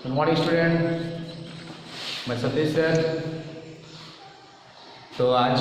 Good morning student, मैं Satish sir. तो आज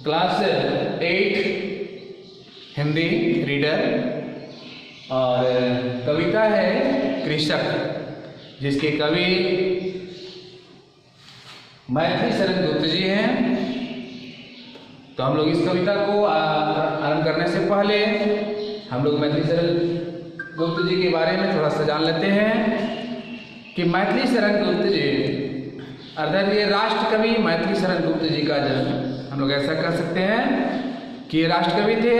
क्लास 8 हिंदी रीडर और कविता है कृषक, जिसके कवि मैथिली शरण गुप्त जी हैं। तो हम लोग इस कविता को आरंभ करने से पहले हम लोग मैथिली शरण गुप्त जी के बारे में थोड़ा सा जान लेते हैं कि मैथिली शरण गुप्त जी अर्थात ये राष्ट्र कवि मैथिली शरण गुप्त जी का जन्म, हम लोग ऐसा कह सकते हैं कि ये राष्ट्र कवि थे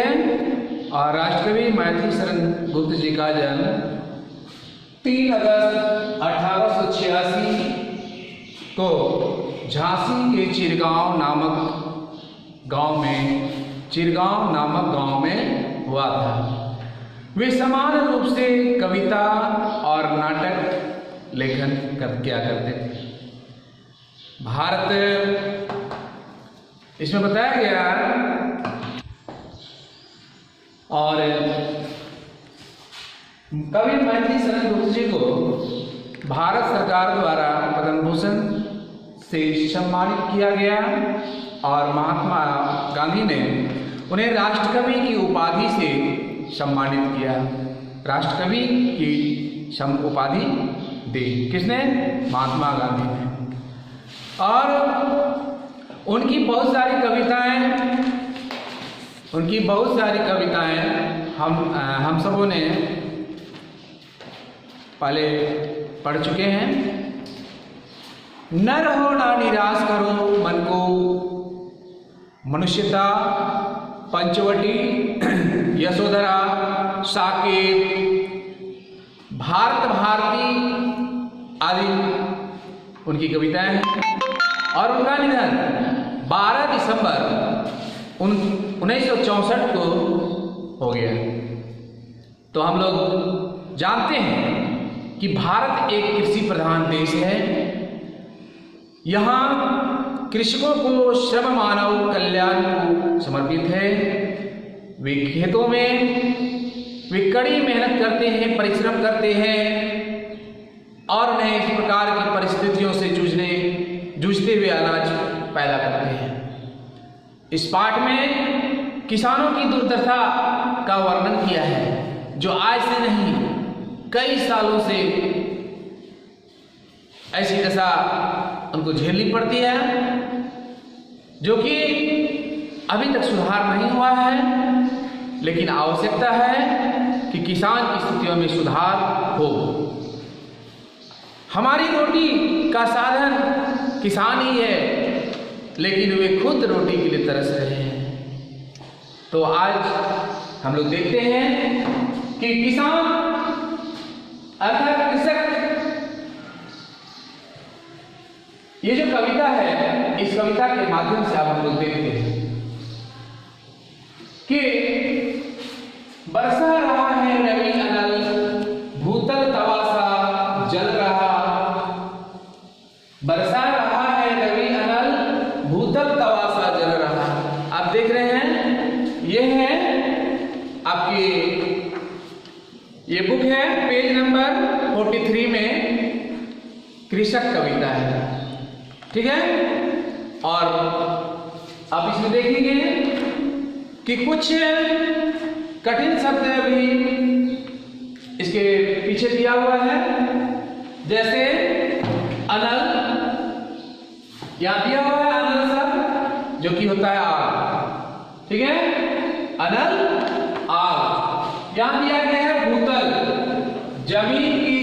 और राष्ट्र कवि मैथिली शरण गुप्त जी का जन्म 3 अगस्त 1886 को झांसी के चिरगांव नामक गांव में हुआ था। वे समान रूप से कविता और नाटक लेखन किया करते थे। भारत इसमें बताया गया और कवि मैथिली शरण गुप्त जी को भारत सरकार द्वारा पद्म भूषण से सम्मानित किया गया और महात्मा गांधी ने उन्हें राष्ट्रकवि की उपाधि से सम्मानित किया। राष्ट्रकवि की उपाधि दी किसने? महात्मा गांधी ने। और उनकी बहुत सारी कविताएं हम सबों ने पहले पढ़ चुके हैं। न रहो ना निराश करो मन को, मनुष्यता, पंचवटी, यशोधरा, साकेत, भारत भारती आदि उनकी कविताएं हैं। और उनका निधन 12 दिसंबर 1964 को हो गया। तो हम लोग जानते हैं कि भारत एक कृषि प्रधान देश है। यहाँ कृषकों को श्रम मानव कल्याण को समर्पित है। वे खेतों में वे कड़ी मेहनत करते हैं, परिश्रम करते हैं और उन्हें इस प्रकार की परिस्थितियों से जूझते हुए अनाज पैदा करते हैं। इस पाठ में किसानों की दुर्दशा का वर्णन किया है, जो आज से नहीं कई सालों से ऐसी दशा उनको झेलनी पड़ती है, जो कि अभी तक सुधार नहीं हुआ है। लेकिन आवश्यकता है कि किसान की स्थितियों में सुधार हो। हमारी रोटी का साधन किसान ही है, लेकिन वे खुद रोटी के लिए तरस रहे हैं। तो आज हम लोग देखते हैं कि किसान अर्थात कृषक, ये जो कविता है, इस कविता के माध्यम से अब हम लोग देखते हैं कि बरसा रहा है रवि अनल, भूतल तवासा जल रहा। बरसा रहा है रवि अनल, भूतल तवासा जल रहा। आप देख रहे हैं, ये है आपकी ये बुक है, पेज नंबर 43 में कृषक कविता है, ठीक है। और आप इसमें देखेंगे कि कुछ कठिन शब्द भी इसके पीछे दिया हुआ है, जैसे अनल, यहां दिया हुआ है अनल शब्द, जो कि होता है आग, ठीक है। अनल आग। यहां दिया गया है भूतल, जमीन की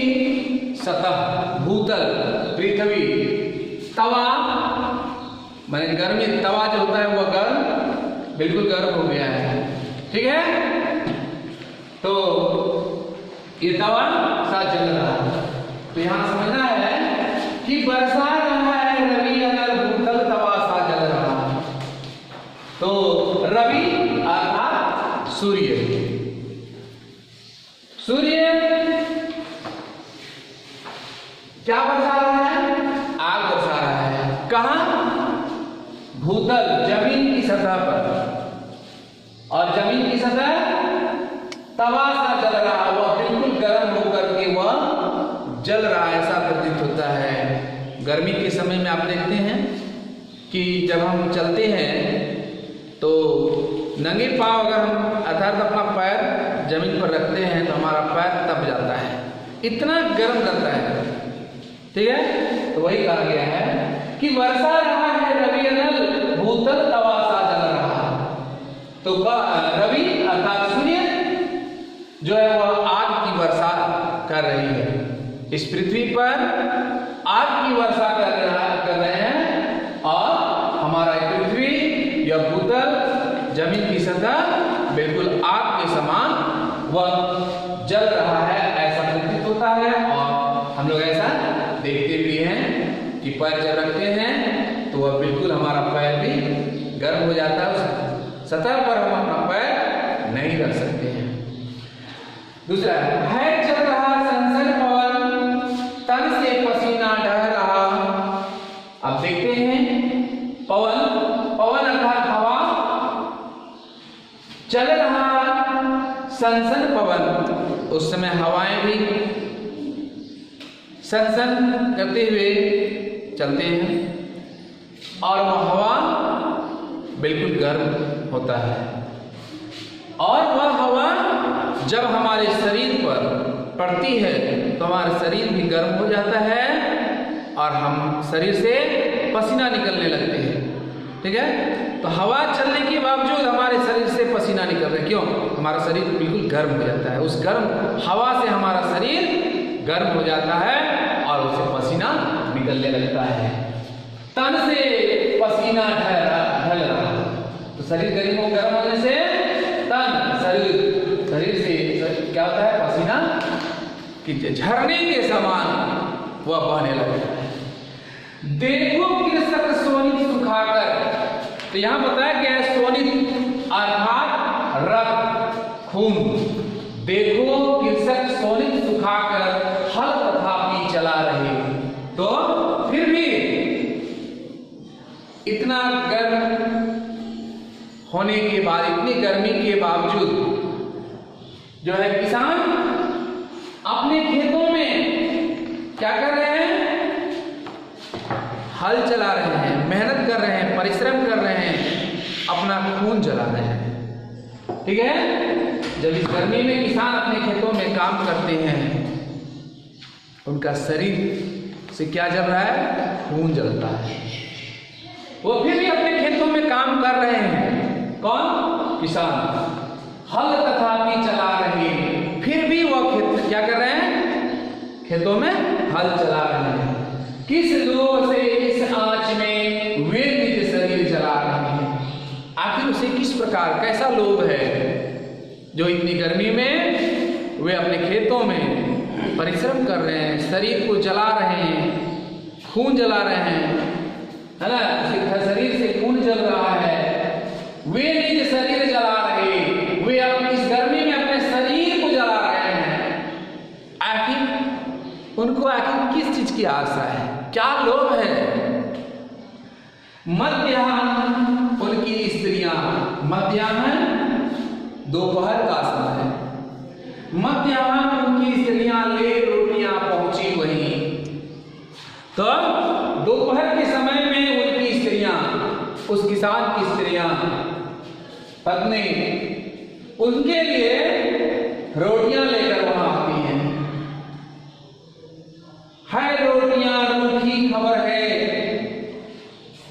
सतह, भूतल पृथ्वी। तवा माने गर्मी, तवा जो होता है वो गर्म, बिल्कुल गर्म हो गया है, ठीक है। तो ये तवा साथ जल रहा है। तो यहां समझना है कि बरसा रहा है रवि अनल, भूतल तवा सा जल रहा। तो रवि अर्थात सूर्य, सूर्य क्या बरसा रहा है? आग बरसा रहा है। कहां? भूतल, जमीन की सतह पर। और जमीन की सतह तवा सा जल रहा, वह बिल्कुल गर्म होकर के वह जल रहा ऐसा प्रतीत होता है। गर्मी के समय में आप देखते हैं कि जब हम चलते हैं तो नंगे पांव अगर हम अर्थात अपना पैर जमीन पर रखते हैं तो हमारा पैर तप जाता है, इतना गर्म रहता है। ठीक है, तो वही कहा गया है कि वर्षा रहा है रवि अनल भूतल तवासा जल रहा। तो रवि अर्थात सूर्य जो है वह आग की वर्षा कर रही है, इस पृथ्वी पर आग की वर्षा कर रहे हैं और हमारा पृथ्वी या भूतल जमीन की सतह बिल्कुल आग के समान वह जल रहा है, ऐसा प्रतीत होता है। और हम लोग ऐसा देखते भी हैं कि पैर जब रखते हैं तो वह बिल्कुल हमारा पैर भी गर्म हो जाता है, उस सतह पर हम अपना पैर नहीं रख सकते हैं। दूसरा है चल रहा संसन पवन तन से पसीना ढह रहा। अब देखते हैं पवन, पवन अर्थात हवा चल रहा सनसन पवन, उस समय हवाएं भी सनसन करते हुए चलते हैं और वह हवा बिल्कुल गर्म होता है। और वह हवा जब हमारे शरीर पर पड़ती है तो हमारा शरीर भी गर्म हो जाता है और हम शरीर से पसीना निकलने लगते हैं। ठीक है, तो हवा चलने के बावजूद हमारे शरीर से पसीना निकल रहा है, क्यों? हमारा शरीर बिल्कुल गर्म हो जाता है, उस गर्म हवा से हमारा शरीर गर्म हो जाता है और उसे पसीना निकलने लगता है। तन से पसीना ढल रहा, तो शरीर गर्म होने से तन शरीर से क्या होता है, पसीना कि झरने के समान वह बहने लगता है। देखो कृषक सोनित सुखाकर, तो यहां बताया गया है सोनित अर्थात रक्त खून। देखो कृषक सोनित सुखाकर हल तथापि चला रहे, तो फिर भी इतना गर्म होने के बाद, इतनी गर्मी के बावजूद जो है किसान अपने खेतों में क्या कर रहे हैं, हल चला रहे हैं, मेहनत कर रहे हैं, परिश्रम कर रहे हैं, अपना खून जला रहे हैं। ठीक है, जब इस गर्मी में किसान अपने खेतों में काम करते हैं उनका शरीर से क्या जल रहा है, खून जलता है। वो फिर भी अपने खेतों में काम कर रहे हैं, कौन? किसान। हल तथापि चला रहे, फिर भी वह खेत क्या कर रहे हैं, खेतों में हल चला रहे हैं। किस लोभ से इस आंच में वे निज शरीर जला रहे हैं। आखिर उसे किस प्रकार, कैसा लोभ है जो इतनी गर्मी में वे अपने खेतों में परिश्रम कर रहे हैं, शरीर को जला रहे हैं, खून जला रहे हैं, है ना, उसके शरीर से खून जल रहा है, वे निज शरीर जला रहे, वे अपनी इस गर्मी में अपने शरीर को जला रहे हैं। आखिर उनको आखिर किस चीज की आशा है, क्या लोभ है? मध्याह्न उनकी स्त्रियां, मध्याह्न दोपहर का समय है, मध्याह्न उनकी स्त्रियां ले रोटियां पहुंची वहीं। तो दोपहर के समय में उनकी स्त्रियां, उस किसान की स्त्रियां, पत्नी, उनके लिए रोटियां लेकर वहां आती हैं। है रोटियां रूखी खबर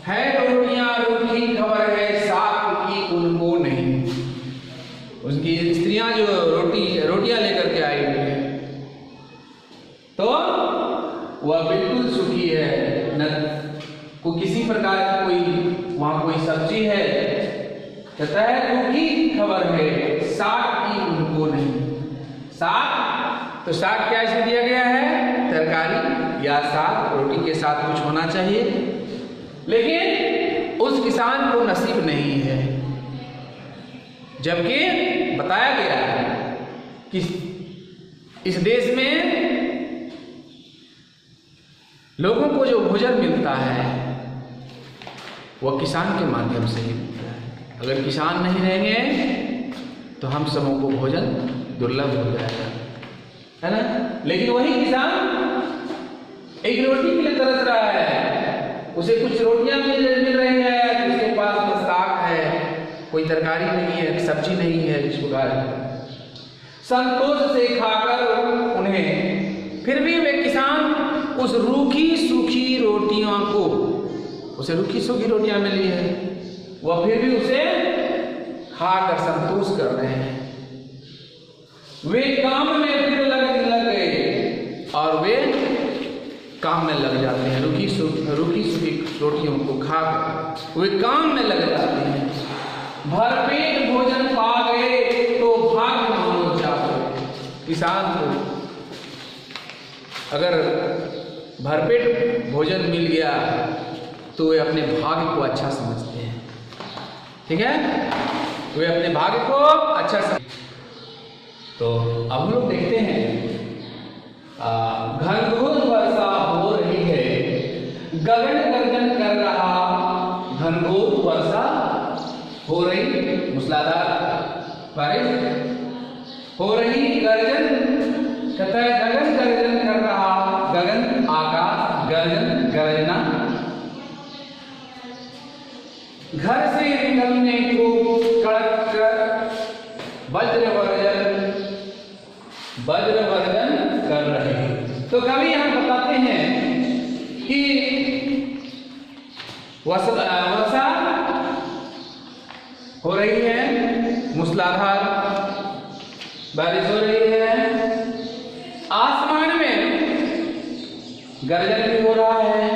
है रोटियां रूखी खबर है, साग की उनको नहीं। उसकी स्त्रियां जो रोटियां लेकर के आई हुई है तो वह बिल्कुल सूखी है, न को किसी प्रकार की कोई वहां कोई सब्जी है, कहता है रूखी खबर है, साग की उनको नहीं। साग, तो साग क्या इसमें दिया गया है, तरकारी या साग, रोटी के साथ कुछ होना चाहिए, लेकिन उस किसान को नसीब नहीं है। जबकि बताया गया है कि इस देश में लोगों को जो भोजन मिलता है वह किसान के माध्यम से ही मिलता है। अगर किसान नहीं रहेंगे तो हम सबों को भोजन दुर्लभ हो जाएगा, है ना। लेकिन वही किसान एक रोटी के लिए तरस रहा है, उसे कुछ रोटियां मिल रही है, उसके पास में साग है, कोई तरकारी नहीं है, सब्जी नहीं है, इस प्रकार संतोष से खाकर उन्हें, फिर भी वे किसान उस रूखी सूखी रोटियों को, उसे रूखी सूखी रोटियां मिली है, वह फिर भी उसे खाकर संतोष कर रहे हैं। वे काम में फिर लग गए और वे काम में लग जाते हैं। रूखी सूखी रोटियों को खाकर वे काम में लग जाते हैं। भरपेट भोजन पा गए तो भाग्य मानो जाते। किसान को अगर भरपेट भोजन मिल गया तो वे अपने भाग्य को अच्छा समझते हैं। ठीक है, वे अपने भाग्य को अच्छा समझते। तो अब हम लोग देखते हैं, घनघोर वर्षा हो रही है, गगन गर्जन कर रहा, घनघोर वर्षा हो रही, मूसलाधार बारिश हो रही, गर्जन कहता है, गगन गर्जन कर रहा, गगन आकाश गर्जन गर्जना, घर से निकलने को कड़क कर वज्रवर्जन कर रहे हैं। तो कवि हम बताते हैं कि वर्षा हो रही है, मूसलाधार बारिश हो रही है, आसमान में गर्जन भी हो रहा है,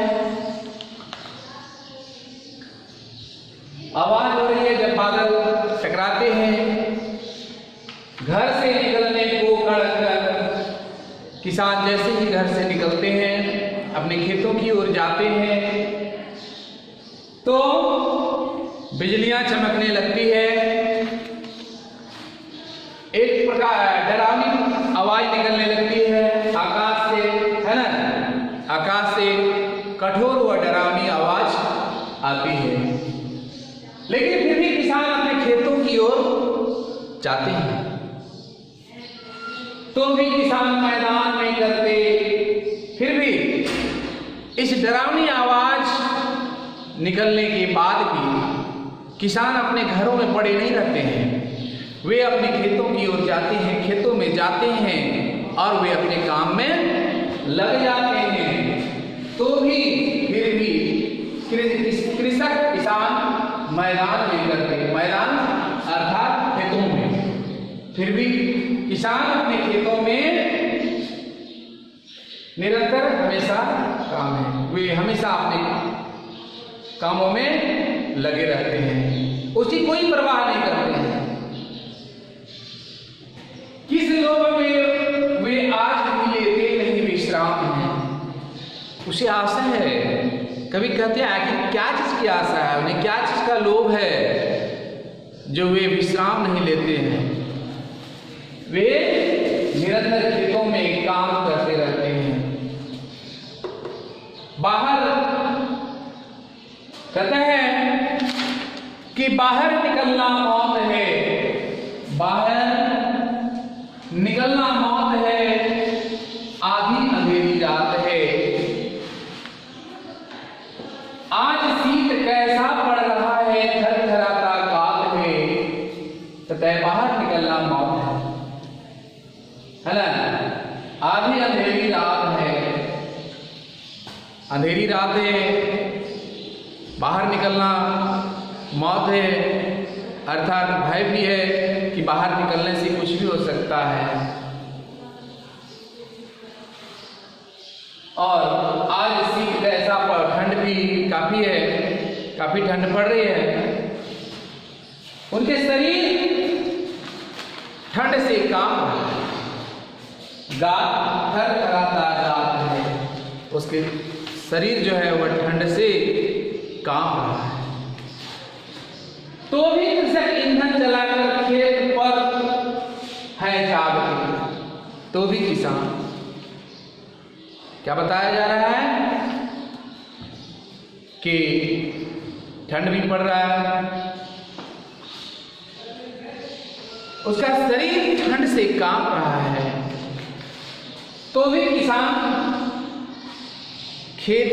आवाज हो रही है जब बादल टकराते हैं, घर से निकलने को कड़कर, किसान जैसे ही घर से निकलते हैं, अपने खेतों की ओर जाते हैं, तो बिजलियां चमकने लगती है, एक प्रकार डरावनी आवाज निकलने लगती है आकाश से, है ना, आकाश से कठोर व डरावनी आवाज आती है। लेकिन फिर भी किसान अपने खेतों की ओर जाते हैं, तो भी किसान मैदान नहीं करते। फिर भी इस डरावनी आवाज निकलने के बाद भी किसान अपने घरों में पड़े नहीं रहते हैं, वे अपने खेतों की ओर जाते हैं, खेतों में जाते हैं और वे अपने काम में लग जाते हैं। तो भी फिर भी कृषक किसान मैदान नहीं करते, मैदान अर्थात खेतों में, फिर भी किसान अपने खेतों में निरंतर हमेशा काम है, वे हमेशा अपने कामों में लगे रहते हैं, उसकी कोई परवाह नहीं करते हैं। किस लोभ में वे आज भी लेते नहीं विश्राम है, उसे आशा है। कभी कहते हैं आखिर क्या चीज की आशा है, उन्हें क्या चीज का लोभ है जो वे विश्राम नहीं लेते हैं। वे निरंतर खेतों में काम करते रहते हैं। बाहर कहते हैं कि बाहर निकलना मौत है, बाहर निकलना मौत है, आधी अंधेरी रात है, आज शीत कैसा पड़ रहा है, थरथराता कात है, तथा बाहर निकलना मौत है ना। आधी अंधेरी रात है, अंधेरी रात है, बाहर निकलना मौत है, अर्थात भय भी है कि बाहर निकलने से कुछ भी हो सकता है। और आज शीत कैसा पर, ठंड भी काफी है, काफी ठंड पड़ रही है, उनके शरीर ठंड से कांप, गात थरथराता जात है, उसके शरीर जो है वह ठंड से कांप रहा है। तो भी कृषक ईंधन जलाकर खेत पर है जागते, तो भी किसान, क्या बताया जा रहा है कि ठंड भी पड़ रहा है, उसका शरीर ठंड से कांप रहा है, तो भी किसान खेत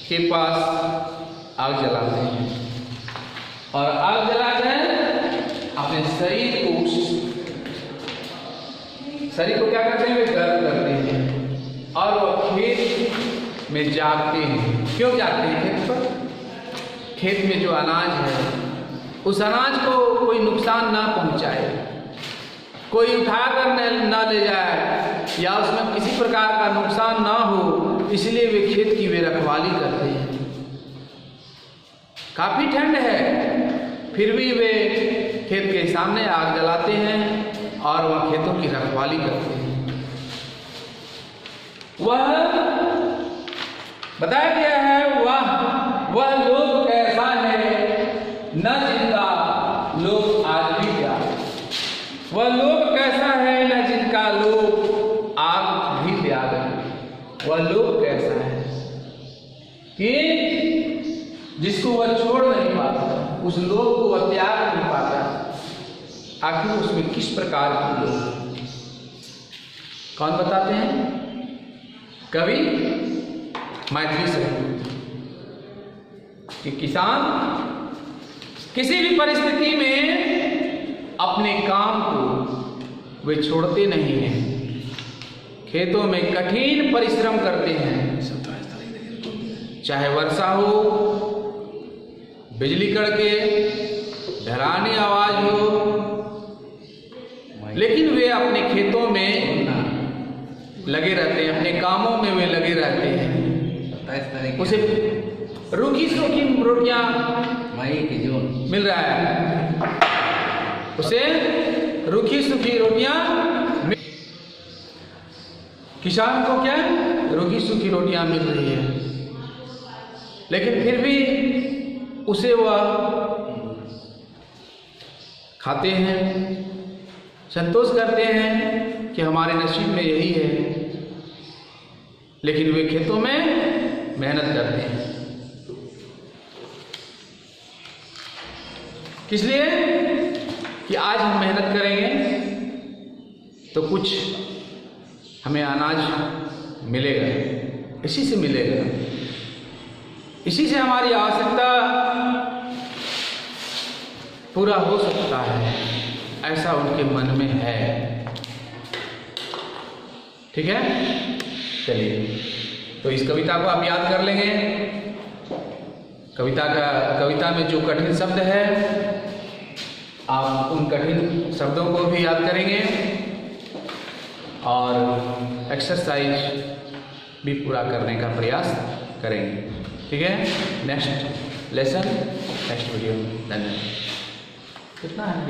के पास आग जलाते हैं और आग जलाकर अपने शरीर को क्या करते हैं, वे गर्म करते हैं और वह खेत में जागते हैं। क्यों जागते हैं खेत पर? खेत में जो अनाज है उस अनाज को कोई नुकसान ना पहुंचाए, कोई उठाकर ना ले जाए या उसमें किसी प्रकार का नुकसान ना हो, इसलिए वे खेत की वे रखवाली करते हैं। काफी ठंड है फिर भी वे खेत के सामने आग जलाते हैं और वह खेतों की रखवाली करते हैं। वह बताया गया है वह लोग कैसा है न जिनका लोग आज भी क्या, वह लोग कैसा है न जिनका लोग आग भी त्याग है। वह लोग कैसा है कि जिसको वह छोड़ नहीं पाता, उस लोग को वह त्याग नहीं पाता। आखिर उसमें किस प्रकार के लोग, कौन बताते हैं? कवि मैथिली से कि किसान किसी भी परिस्थिति में अपने काम को वे छोड़ते नहीं हैं, खेतों में कठिन परिश्रम करते हैं, चाहे वर्षा हो, बिजली कड़के, डरावनी आवाज हो, लेकिन वे अपने खेतों में लगे रहते हैं, अपने कामों में वे लगे रहते हैं। उसे रूखी सूखी रोटियां मिल रहा है, उसे रूखी सूखी रोटियां, किसान को क्या रूखी सूखी रोटियां मिल रही है, लेकिन फिर भी उसे वह खाते हैं, संतोष करते हैं कि हमारे नसीब में यही है, लेकिन वे खेतों में मेहनत करते हैं। किस लिए? कि आज हम मेहनत करेंगे तो कुछ हमें अनाज मिलेगा, इसी से मिलेगा, इसी से हमारी आवश्यकता पूरा हो सकता है, ऐसा उनके मन में है। ठीक है, चलिए तो इस कविता को आप याद कर लेंगे। कविता में जो कठिन शब्द है आप उन कठिन शब्दों को भी याद करेंगे और एक्सरसाइज भी पूरा करने का प्रयास करेंगे। ठीक है, नेक्स्ट लेसन नेक्स्ट वीडियो में। धन्यवाद। कितना है?